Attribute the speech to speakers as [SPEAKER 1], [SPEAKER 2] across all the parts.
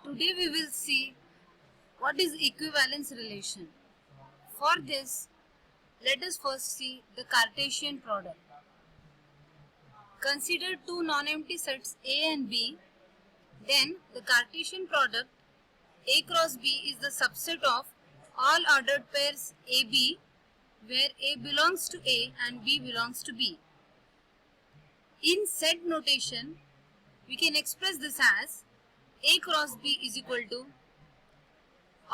[SPEAKER 1] Today we will see what is equivalence relation. For this, let us first see the Cartesian product. Consider two non-empty sets A and B. Then the Cartesian product A cross B is the subset of all ordered pairs AB, where A belongs to A and B belongs to B. In set notation, we can express this as A cross B is equal to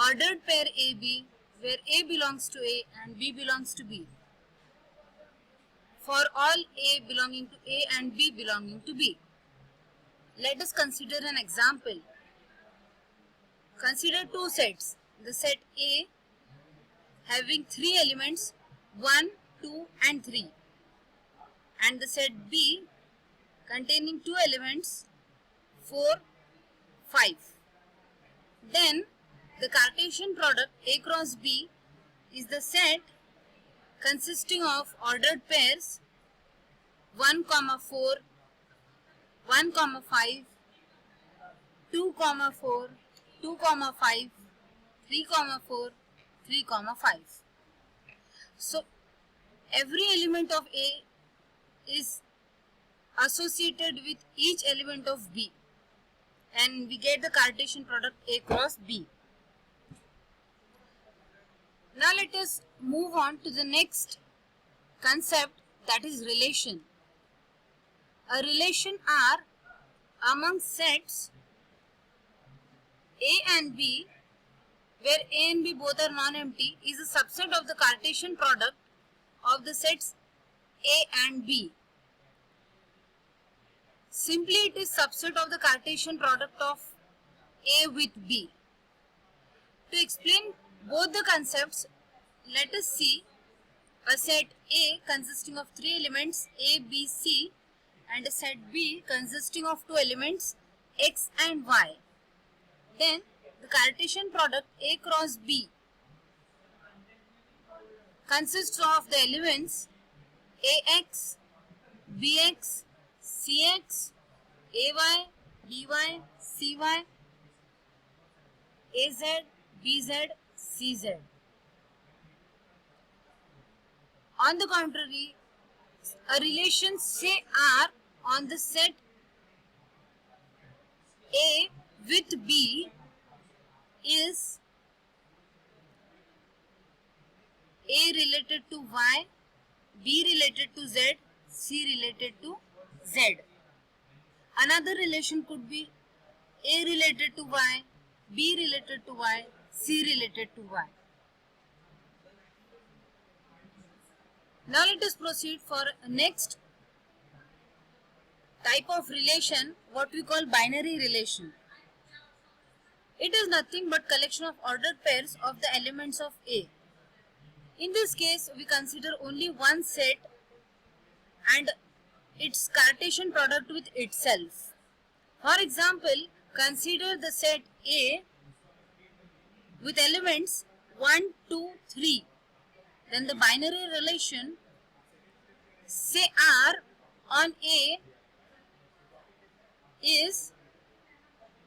[SPEAKER 1] ordered pair AB, where A belongs to A and B belongs to B, for all A belonging to A and B belonging to B. Let us consider an example. Consider two sets. The set A having 3 elements 1, 2 and 3, and the set B containing 2 elements 4, 5. Then the Cartesian product A cross B is the set consisting of ordered pairs 1, 4, 1, 5, 2, 4, 2, 5, 3, 4, 3, 5. So every element of A is associated with each element of B, and we get the Cartesian product A cross B. Now let us move on to the next concept, that is relation. A relation R among sets A and B, where A and B both are non-empty, is a subset of the Cartesian product of the sets A and B. Simply it is subset of the Cartesian product of A with B. To explain both the concepts, let us see a set A consisting of 3 elements A, B, C, and a set B consisting of 2 elements X and Y. Then the Cartesian product A cross B consists of the elements AX, BX, CX, AY, BY, CY, AZ, BZ, CZ. On the contrary, a relation say R on the set A with B is A related to Y, B related to Z, C related to Z. Another relation could be A related to Y, B related to Y, C related to Y. Now let us proceed for next type of relation, what we call binary relation. It is nothing but collection of ordered pairs of the elements of A. In this case, we consider only one set and its Cartesian product with itself. For example, consider the set A with elements 1, 2, 3. Then the binary relation say R on A is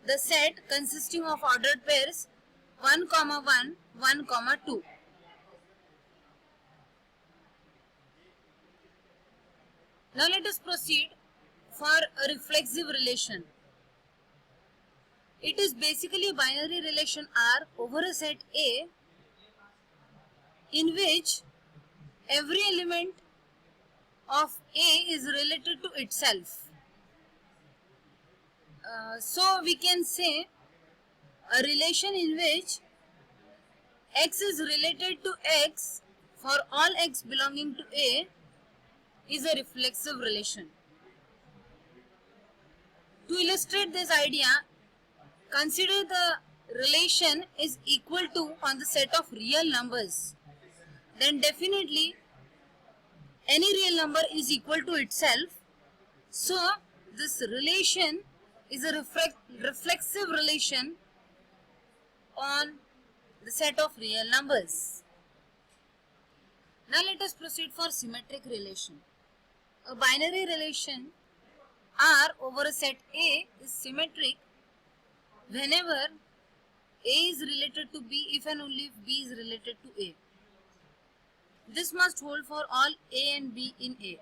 [SPEAKER 1] the set consisting of ordered pairs 1, 1, 1, 2. Now let us proceed for a reflexive relation. It is basically a binary relation R over a set A in which every element of A is related to itself. So we can say a relation in which X is related to X for all X belonging to A is a reflexive relation. To illustrate this idea, consider the relation is equal to on the set of real numbers. Then definitely any real number is equal to itself. So this relation is a reflexive relation on the set of real numbers. Now let us proceed for symmetric relation. A binary relation R over a set A is symmetric whenever A is related to B if and only if B is related to A. This must hold for all A and B in A.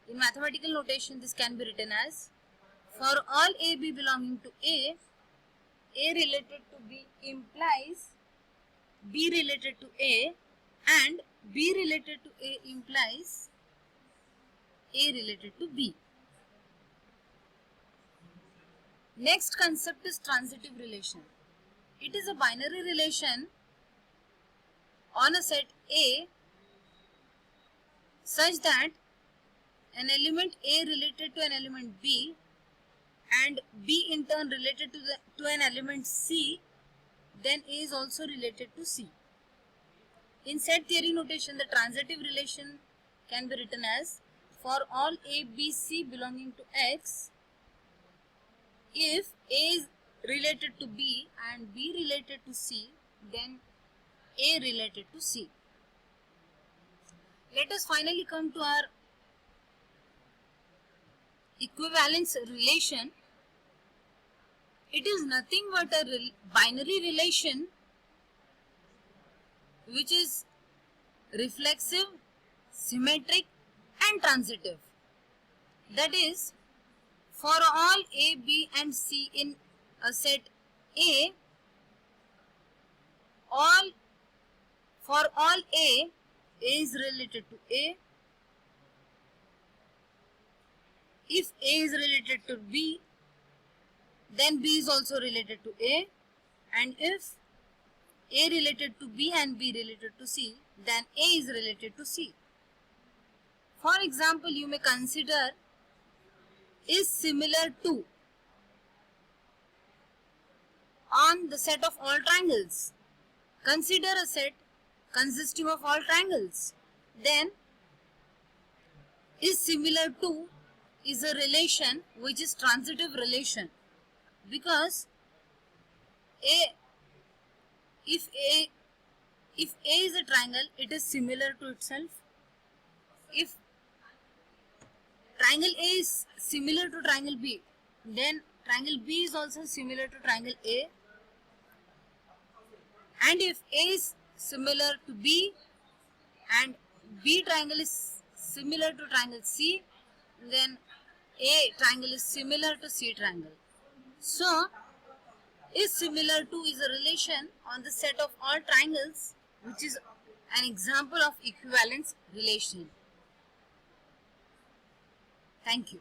[SPEAKER 1] In mathematical notation, this can be written as for all AB belonging to A related to B implies B related to A, and B related to A implies A related to B. Next concept is transitive relation. It is a binary relation on a set A such that an element A related to an element B and B in turn related to an element C, then A is also related to C. In set theory notation, the transitive relation can be written as for all A, B, C belonging to X, if A is related to B and B related to C, then A related to C. Let us finally come to our equivalence relation. It is nothing but a binary relation which is reflexive, symmetric and transitive. That is, for all A, B and C in a set A, for all A is related to A. If A is related to B, then B is also related to A, and if A related to B and B related to C, then A is related to C. For example, you may consider is similar to on the set of all triangles. Consider a set consisting of all triangles. Then is similar to is a relation which is transitive relation, because if A is a triangle, it is similar to itself. If triangle A is similar to triangle B, then triangle B is also similar to triangle A. And if A is similar to B and B triangle is similar to triangle C, then A triangle is similar to C triangle. So, is similar to is a relation on the set of all triangles, which is an example of equivalence relation. Thank you.